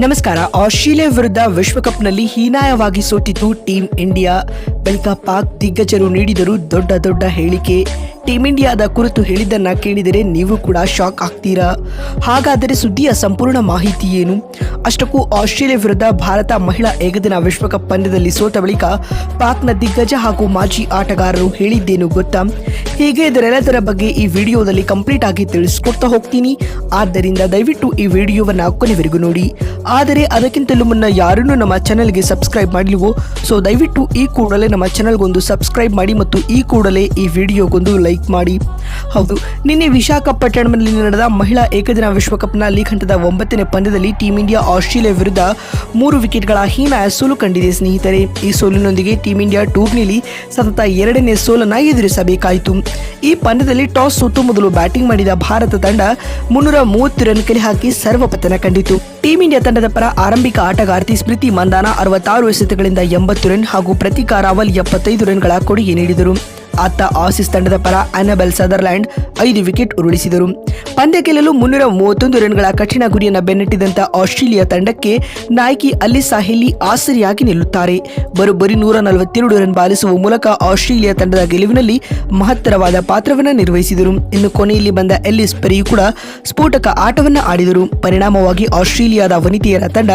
ನಮಸ್ಕಾರ. ಆಸ್ಟ್ರೇಲಿಯಾ ವಿರುದ್ಧ ವಿಶ್ವಕಪ್ನಲ್ಲಿ ಹೀನಾಯವಾಗಿ ಸೋತಿತು ಟೀಂ ಇಂಡಿಯಾ. ಬಳಿಕ ಪಾಕ್ ದಿಗ್ಗಜರು ನೀಡಿದರು ದೊಡ್ಡ ಹೇಳಿಕೆ. ಟೀಂ ಇಂಡಿಯಾದ ಕುರಿತು ಹೇಳಿದ್ದನ್ನ ಕೇಳಿದರೆ ನೀವು ಕೂಡ ಶಾಕ್ ಆಗ್ತೀರಾ. ಹಾಗಾದರೆ ಸುದ್ದಿಯ ಸಂಪೂರ್ಣ ಮಾಹಿತಿ ಏನು? ಅಷ್ಟಕ್ಕೂ ಆಸ್ಟ್ರೇಲಿಯಾ ವಿರುದ್ಧ ಭಾರತ ಮಹಿಳಾ ಏಕದಿನ ವಿಶ್ವಕಪ್ ಪಂದ್ಯದಲ್ಲಿ ಸೋತ ಬಳಿಕ ಪಾಕ್ನ ದಿಗ್ಗಜ ಹಾಗೂ ಮಾಜಿ ಆಟಗಾರರು ಹೇಳಿದ್ದೇನು ಗೊತ್ತಾ? ಹೀಗೆ ಇದರೆಲ್ಲದರ ಬಗ್ಗೆ ಈ ವಿಡಿಯೋದಲ್ಲಿ ಕಂಪ್ಲೀಟ್ ಆಗಿ ತಿಳಿಸ್ಕೊಡ್ತಾ ಹೋಗ್ತೀನಿ. ಆದ್ದರಿಂದ ದಯವಿಟ್ಟು ಈ ವಿಡಿಯೋವನ್ನು ಕೊನೆವರೆಗೂ ನೋಡಿ. ಆದರೆ ಅದಕ್ಕಿಂತಲೂ ಮುನ್ನ ಯಾರನ್ನೂ ನಮ್ಮ ಚಾನೆಲ್ಗೆ ಸಬ್ಸ್ಕ್ರೈಬ್ ಮಾಡಲಿವೋ ಸೊ ದಯವಿಟ್ಟು ಈ ಕೂಡಲೇ ನಮ್ಮ ಚಾನೆಲ್ಗೊಂದು ಸಬ್ಸ್ಕ್ರೈಬ್ ಮಾಡಿ ಮತ್ತು ಈ ಕೂಡಲೇ ಈ ವಿಡಿಯೋಗೊಂದು ಲೈಕ್ ಮಾಡಿ. ಹೌದು, ನಿನ್ನೆ ವಿಶಾಖಪಟ್ಟಣಂನಲ್ಲಿ ನಡೆದ ಮಹಿಳಾ ಏಕದಿನ ವಿಶ್ವಕಪ್ನ ಲೀಗ್ ಹಂತದ 9ನೇ ಪಂದ್ಯದಲ್ಲಿ ಟೀಂ ಇಂಡಿಯಾ ಆಸ್ಟ್ರೇಲಿಯಾ ವಿರುದ್ಧ 3 ವಿಕೆಟ್ಗಳ ಹೀನಾಯ ಸೋಲು ಕಂಡಿದೆ ಸ್ನೇಹಿತರೆ. ಈ ಸೋಲಿನೊಂದಿಗೆ ಟೀಂ ಇಂಡಿಯಾ ಟೂರ್ನಿಯಲ್ಲಿ ಸತತ 2ನೇ ಸೋಲನ್ನು ಎದುರಿಸಬೇಕಾಯಿತು. ಈ ಪಂದ್ಯದಲ್ಲಿ ಟಾಸ್ ಸೋತು ಮೊದಲು ಬ್ಯಾಟಿಂಗ್ ಮಾಡಿದ ಭಾರತ ತಂಡ 330 ರನ್ ಕಲೆ ಹಾಕಿ ಸರ್ವಪತನ ಕಂಡಿತು. ಟೀಂ ಇಂಡಿಯಾ ತಂಡದ ಪರ ಆರಂಭಿಕ ಆಟಗಾರ್ತಿ ಸ್ಮೃತಿ ಮಂದಾನ 66 ಎಸೆತಗಳಿಂದ 80 ರನ್ ಹಾಗೂ ಪ್ರತೀಕ್ ರಾವಲ್ 75 ರನ್ಗಳ ಕೊಡುಗೆ ನೀಡಿದರು. ಆತ ಆಸೀಸ್ ತಂಡದ ಪರ ಅನಬೆಲ್ ಸದರ್ಲ್ಯಾಂಡ್ 5 ವಿಕೆಟ್ ಉರುಳಿಸಿದರು. ಪಂದ್ಯ ಗೆಲ್ಲಲು 331 ರನ್ಗಳ ಕಠಿಣ ಗುರಿಯನ್ನು ಬೆನ್ನಟ್ಟಿದಂತ ಆಸ್ಟ್ರೇಲಿಯಾ ತಂಡಕ್ಕೆ ನಾಯಕಿ ಅಲಿಸಾ ಹೆಲ್ಲಿ ಆಸರಿಯಾಗಿ ನಿಲ್ಲುತ್ತಾರೆ. ಬರೋಬ್ಬರಿ 142 ರನ್ ಬಾರಿಸುವ ಮೂಲಕ ಆಸ್ಟ್ರೇಲಿಯಾ ತಂಡದ ಗೆಲುವಿನಲ್ಲಿ ಮಹತ್ತರವಾದ ಪಾತ್ರವನ್ನು ನಿರ್ವಹಿಸಿದರು. ಇನ್ನು ಕೊನೆಯಲ್ಲಿ ಬಂದ ಎಲ್ಲಿಸ್ ಪೆರಿಯು ಕೂಡ ಸ್ಫೋಟಕ ಆಟವನ್ನು ಆಡಿದರು. ಪರಿಣಾಮವಾಗಿ ಆಸ್ಟ್ರೇಲಿಯಾದ ವನಿತೆಯರ ತಂಡ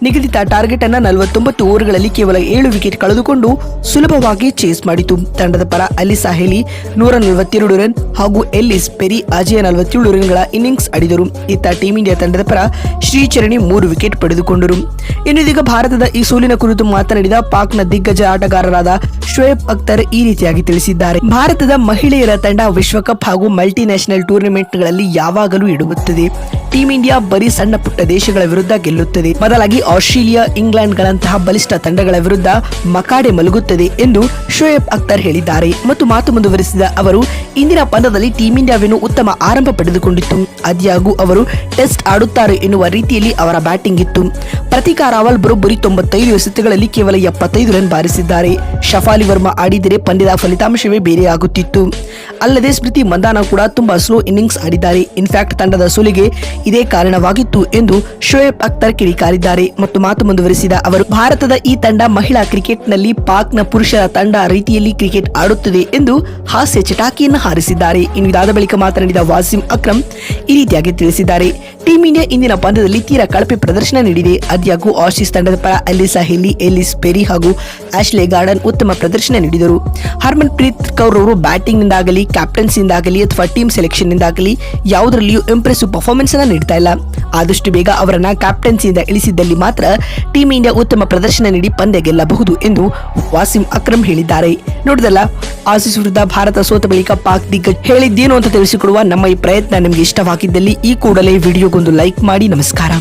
ನಿಗದಿತ ಟಾರ್ಗೆಟ್ ಅನ್ನು 49 ಓವರ್ಗಳಲ್ಲಿ ಕೇವಲ 7 ವಿಕೆಟ್ ಕಳೆದುಕೊಂಡು ಸುಲಭವಾಗಿ ಚೇಸ್ ಮಾಡಿತು. ತಂಡದ ಪರ ಅಲಿಸಾ ಹೆಲಿ 142 ರನ್ ಹಾಗೂ ಎಲ್ಲಿಸ್ ಪೆರಿ ಅಜಯ 47 ರನ್ಗಳ ಇನ್ನಿಂಗ್ಸ್ ಆಡಿದರು. ಇತ್ತ ಟೀಂ ಇಂಡಿಯಾ ತಂಡದ ಪರ ಶ್ರೀಚರಣಿ 3 ವಿಕೆಟ್ ಪಡೆದುಕೊಂಡರು. ಇನ್ನು ಇದೀಗ ಭಾರತದ ಈ ಸೋಲಿನ ಕುರಿತು ಮಾತನಾಡಿದ ಪಾಕ್ನ ದಿಗ್ಗಜ ಆಟಗಾರರಾದ ಶೋಯಬ್ ಅಖ್ತರ್ ಈ ರೀತಿಯಾಗಿ ತಿಳಿಸಿದ್ದಾರೆ. ಭಾರತದ ಮಹಿಳೆಯರ ತಂಡ ವಿಶ್ವಕಪ್ ಹಾಗೂ ಮಲ್ಟಿ ನ್ಯಾಷನಲ್ ಟೂರ್ನಿಮೆಂಟ್ಗಳಲ್ಲಿ ಯಾವಾಗಲೂ ಎಡುತ್ತದೆ. ಟೀಂ ಇಂಡಿಯಾ ಬರೀ ಸಣ್ಣ ಪುಟ್ಟ ದೇಶಗಳ ವಿರುದ್ಧ ಗೆಲ್ಲುತ್ತದೆ, ಬದಲಾಗಿ ಆಸ್ಟ್ರೇಲಿಯಾ, ಇಂಗ್ಲೆಂಡ್ಗಳಂತಹ ಬಲಿಷ್ಠ ತಂಡಗಳ ವಿರುದ್ಧ ಮಕಾಡೆ ಮಲಗುತ್ತದೆ ಎಂದು ಶೋಯಬ್ ಅಖ್ತರ್ ಹೇಳಿದ್ದಾರೆ. ಮತ್ತು ಮಾತು ಮುಂದುವರೆಸಿದ ಅವರು, ಇಂದಿನ ಪಂದ್ಯದಲ್ಲಿ ಟೀಂ ಇಂಡಿಯಾವೇನು ಉತ್ತಮ ಆರಂಭ ಪಡೆದುಕೊಂಡಿತ್ತು. ಆದ್ಯಾಗೂ ಅವರು ಟೆಸ್ಟ್ ಆಡುತ್ತಾರೆ ಎನ್ನುವ ರೀತಿಯಲ್ಲಿ ಅವರ ಬ್ಯಾಟಿಂಗ್ ಇತ್ತು. ಪ್ರತೀಕ್ ರಾವಲ್ ಬರೋಬ್ಬರಿ 95 ಎಸೆತಗಳಲ್ಲಿ ಕೇವಲ 75 ರನ್ ಬಾರಿಸಿದ್ದಾರೆ. ಶಫಾಲಿ ವರ್ಮಾ ಆಡಿದರೆ ಪಂದ್ಯದ ಫಲಿತಾಂಶವೇ ಬೇರೆಯಾಗುತ್ತಿತ್ತು. ಅಲ್ಲದೆ ಸ್ಮೃತಿ ಮಂದಾನ ಕೂಡ ತುಂಬಾ ಸ್ಲೋ ಇನ್ನಿಂಗ್ಸ್ ಆಡಿದ್ದಾರೆ. ಇನ್ಫ್ಯಾಕ್ಟ್ ತಂಡದ ಸೋಲಿಗೆ ಇದೇ ಕಾರಣವಾಗಿತ್ತು ಎಂದು ಶೋಯಬ್ ಅಖ್ತರ್ ಕಿಡಿಕಾರಿದ್ದಾರೆ. ಮತ್ತು ಮಾತು ಮುಂದುವರೆಸಿದ ಅವರು, ಭಾರತದ ಈ ತಂಡ ಮಹಿಳಾ ಕ್ರಿಕೆಟ್ನಲ್ಲಿ ಪಾಕ್ನ ಪುರುಷರ ತಂಡ ರೀತಿಯಲ್ಲಿ ಕ್ರಿಕೆಟ್ ಆಡುತ್ತದೆ ಎಂದು ಹಾಸ್ಯ ಚಟಾಕಿಯನ್ನು ಹಾರಿಸಿದ್ದಾರೆ. ಇನ್ನು ಇದಾದ ಬಳಿಕ ಮಾತನಾಡಿದ ವಾಸಿಂ ಅಕ್ರಮ್ ಈ ರೀತಿಯಾಗಿ ತಿಳಿಸಿದ್ದಾರೆ. ಟೀಂ ಇಂಡಿಯಾ ಇಂದಿನ ಪಂದ್ಯದಲ್ಲಿ ತೀರಾ ಕಳಪೆ ಪ್ರದರ್ಶನ ನೀಡಿದೆ. ಆದ್ಯಾಗೂ ಆಸೀಸ್ ತಂಡದ ಪರ ಅಲಿಸಾ ಹೆಲ್ಲಿ, ಎಲ್ಲಿಸ್ ಪೆರಿ ಹಾಗೂ ಆಶ್ಲೆ ಗಾರ್ಡನ್ ಉತ್ತಮ ಪ್ರದರ್ಶನ ನೀಡಿದರು. ಹರ್ಮನ್ ಪ್ರೀತ್ ಕೌರ್ ಅವರು ಬ್ಯಾಟಿಂಗ್ ನಿಂದಾಗಲಿ, ಕ್ಯಾಪ್ಟನ್ಸಿಯಿಂದಾಗಲಿ ಅಥವಾ ಟೀಮ್ ಸೆಲೆಕ್ಷನ್ ನಿಂದಾಗಲಿ ಯಾವುದರಲ್ಲಿಯೂ ಇಂಪ್ರೆಸಿವ್ ಪರ್ಫಾರ್ಮೆನ್ಸ್ ಅನ್ನು ನೀಡ್ತಾ ಇಲ್ಲ. ಆದಷ್ಟು ಬೇಗ ಅವರನ್ನ ಕ್ಯಾಪ್ಟನ್ಸಿಯಿಂದ ಇಳಿಸಿದ್ದಲ್ಲಿ ಮಾತ್ರ ಟೀಂ ಇಂಡಿಯಾ ಉತ್ತಮ ಪ್ರದರ್ಶನ ನೀಡಿ ಪಂದ್ಯ ಗೆಲ್ಲಬಹುದು ಎಂದು ವಾಸಿಂ ಅಕ್ರಮ್ ಹೇಳಿದ್ದಾರೆ. ನೋಡಿದಲ್ಲ, ಆಸೀಸ್ ವಿರುದ್ಧ ಭಾರತ ಸೋತ ಬಳಿಕ ಪಾಕ್ ದಿಗ್ಗಜ ಹೇಳಿದ್ದೇನು ಅಂತ ತಿಳಿಸಿಕೊಡುವ ನಮ್ಮ ಈ ಪ್ರಯತ್ನ ನಿಮಗೆ ಇಷ್ಟವಾಗಿದ್ದಲ್ಲಿ ಈ ಕೂಡಲೇ ವಿಡಿಯೋಗೊಂದು ಲೈಕ್ ಮಾಡಿ. ನಮಸ್ಕಾರ.